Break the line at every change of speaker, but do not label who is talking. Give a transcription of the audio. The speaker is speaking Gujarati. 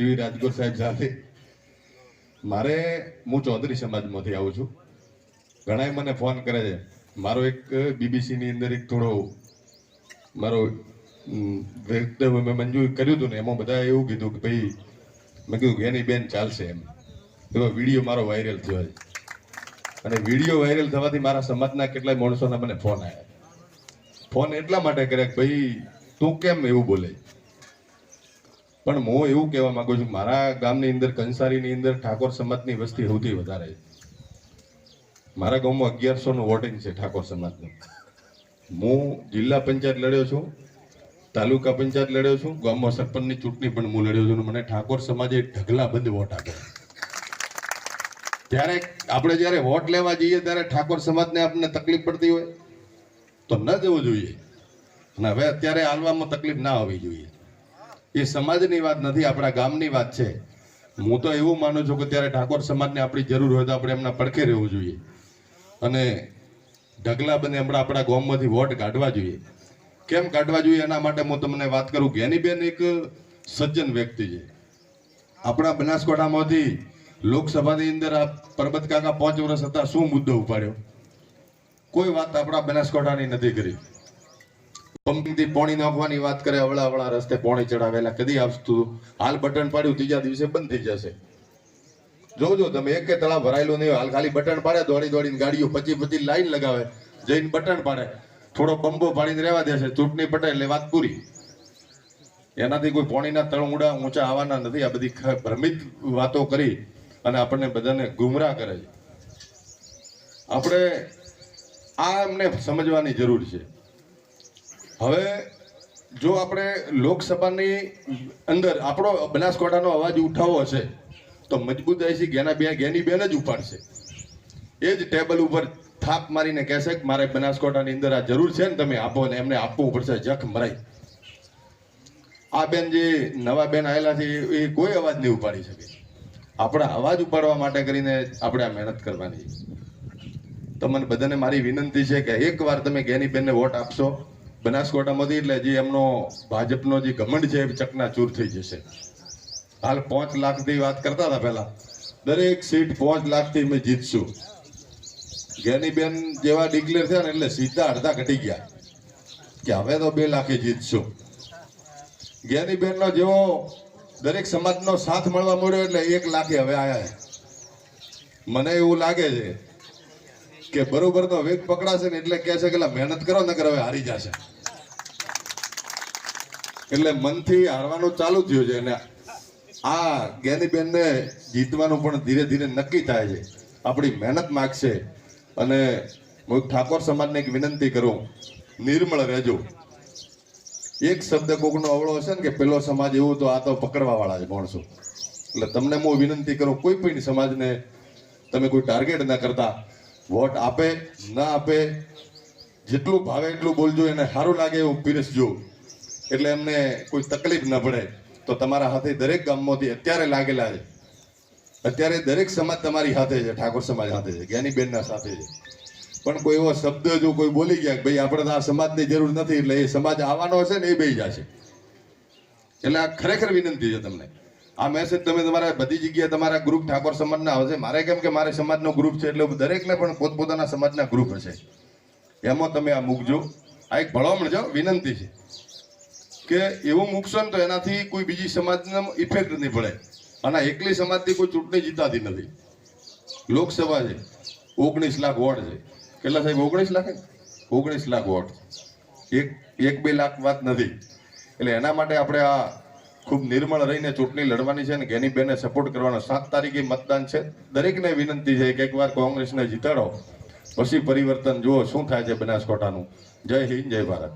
સીવી રાજગોર સાહેબ સાથે મારે હું ચૌધરી સમાજમાંથી આવું છું. ઘણાય મને ફોન કરે છે. મારો એક બીબીસીની અંદર એક થોડો મારો વક્તવ્ય મેં મંજૂર કર્યું હતું ને એમાં બધા એવું કીધું કે ભાઈ મેં કીધું એની બેન ચાલશે એમ. એવો વિડીયો મારો વાયરલ થયો છે અને વિડીયો વાયરલ થવાથી મારા સમાજના કેટલાય માણસોના મને ફોન આવ્યા. ફોન એટલા માટે કર્યા કે ભાઈ તું કેમ એવું બોલે. પણ હું એવું કહેવા માંગુ છું મારા ગામની અંદર કંસારીની અંદર ઠાકોર સમાજની વસ્તી સૌથી વધારે છે. મારા ગામમાં 1100 વોટિંગ છે ઠાકોર સમાજનું. હું જિલ્લા પંચાયત લડ્યો છું, તાલુકા પંચાયત લડ્યો છું, ગામમાં સરપંચની ચૂંટણી પણ હું લડ્યો છું. મને ઠાકોર સમાજે ઢગલાબંધ વોટ આપ્યા. ત્યારે આપણે જ્યારે વોટ લેવા જઈએ ત્યારે ઠાકોર સમાજને આપણને તકલીફ પડતી હોય તો ન જવું જોઈએ અને હવે અત્યારે હાલવામાં તકલીફ ના આવવી જોઈએ. એ સમાજની વાત નથી, આપણા ગામની વાત છે. હું તો એવું માનું છું કે ત્યારે ઠાકોર સમાજને આપણી જરૂર હોય તો આપણે એમના પડખે રહેવું જોઈએ અને ઢગલાબંધ હમણાં આપણા ગામમાંથી વોટ કાઢવા જોઈએ. કેમ કાઢવા જોઈએ એના માટે હું તમને વાત કરું. જ્ઞાનીબેન એક સજ્જન વ્યક્તિ છે. આપણા બનાસકાંઠામાંથી લોકસભાની અંદર આ પરબત કાકા 5 વર્ષ હતા, શું મુદ્દો ઉપાડ્યો? કોઈ વાત આપણા બનાસકાંઠાની નથી કરી. પંપિંગથી પાણી નાખવાની વાત કરે, અવળા રસ્તે પાણી ચડાવેલા કદી આવતું. હાલ બટન પાડ્યું, ત્રીજા દિવસે બંધ થઈ જશે. જોજો તમે, એક તળાવ ભરાયેલું નહીં. હાલ ખાલી બટન પાડે, દોડીને ગાડીઓ 25 લાઈન લગાવે, જઈને બટન પાડે, થોડો બંબો પાડીને રહેવા દેશે. ચૂંટણી પટે એટલે વાત પૂરી. એનાથી કોઈ પાણીના તળ ઊંચા આવવાના નથી. આ બધી ભ્રમિત વાતો કરી અને આપણને બધાને ગુમરાહ કરે છે. આપણે આ એમને સમજવાની જરૂર છે. હવે જો આપણે લોકસભાની અંદર આપણો બનાસકાંઠાનો અવાજ ઉઠાવવો હશે તો મજબૂતાઈથી જ્ઞાનીબેન જ ઉપાડશે. એ જ ટેબલ ઉપર થાપ મારીને કહેશે કે મારે બનાસકાંઠાની અંદર આ જરૂર છે ને તમે આપો, ને એમને આપવું પડશે જખ મરાઈ. આ બેન જે નવા બેન આવેલા છે એ કોઈ અવાજ નહીં ઉપાડી શકે. આપણા અવાજ ઉપાડવા માટે કરીને આપણે આ મહેનત કરવાની. તમને બધાને મારી વિનંતી છે કે એકવાર તમે જ્ઞાનીબેનને વોટ આપશો બનાસકાંઠામાંથી, એટલે જે એમનો ભાજપનો જે ઘમંડ છે એ ચકનાચૂર થઈ જશે. હાલ 5 લાખથી વાત કરતા હતા પહેલા, દરેક સીટ 5 લાખથી અમે જીતશું. જ્ઞાનીબેન જેવા ડિક્લેર થયા ને એટલે સીધા અડધા ઘટી ગયા કે હવે તો 2 લાખે જીતશું. જ્ઞાનીબેનનો જેવો દરેક સમાજનો સાથ મળવા મળ્યો એટલે 1 લાખે હવે આયા. મને એવું લાગે છે કે બરોબર તો વેગ પકડાશે ને એટલે કહે છે કે મહેનત કરો નકર હવે હારી જશે. એટલે મનથી હારવાનું ચાલુ થયું છે અને આ જ્ઞાનીબેનને જીતવાનું પણ ધીરે ધીરે નક્કી થાય છે. આપણી મહેનત માગશે અને હું ઠાકોર સમાજને એક વિનંતી કરું, નિર્મળ રહેજો. એક શબ્દ કોકનો અવળો હશે ને કે પેલો સમાજ એવું તો આ તો પકડવા વાળા છે માણસો. એટલે તમને હું વિનંતી કરું, કોઈ પણ સમાજને તમે કોઈ ટાર્ગેટ ના કરતા. વોટ આપે ના આપે જેટલું ભાવે એટલું બોલજો, એને સારું લાગે એવું પીરસજો, એટલે એમને કોઈ તકલીફ ન પડે. તો તમારા હાથે દરેક ગામમાંથી અત્યારે લાગેલા છે, અત્યારે દરેક સમાજ તમારી સાથે છે, ઠાકોર સમાજ સાથે છે, જ્ઞાનીબેનના સાથે છે. પણ કોઈ એવો શબ્દ જો કોઈ બોલી ગયા કે ભાઈ આપણે તો આ સમાજની જરૂર નથી એટલે એ સમાજ આવવાનો હશે ને એ બેસી જશે. એટલે આ ખરેખર વિનંતી છે તમને. આ મેસેજ તમે તમારા બધી જગ્યાએ તમારા ગ્રુપ ઠાકોર સમાજના આવશે. મારે કેમ કે મારે સમાજનો ગ્રુપ છે એટલે દરેકને પણ પોતપોતાના સમાજના ગ્રુપ હશે, એમાં તમે આ મૂકજો. આ એક ભલામણ છે, વિનંતી છે કે એવું મૂકશો ને તો એનાથી કોઈ બીજી સમાજને ઇફેક્ટ નહીં પડે. અને એકલી સમાજથી કોઈ ચૂંટણી જીતાતી નથી. લોકસભા છે, 19 લાખ વોટ છે. કેટલા સાહેબ? 19 લાખ 19 લાખ વોટ. 1-2 લાખ વાત નથી. એટલે એના માટે આપણે આ ખૂબ નિર્મળ રહીને ચૂંટણી લડવાની છે અને જ્ઞાનીબેનને સપોર્ટ કરવાનો. 7 તારીખે મતદાન છે. દરેકને વિનંતી છે કે એકવાર કોંગ્રેસને જીતાડો, પછી પરિવર્તન જુઓ શું થાય છે બનાસકાંઠાનું. જય હિન્દ, જય ભારત.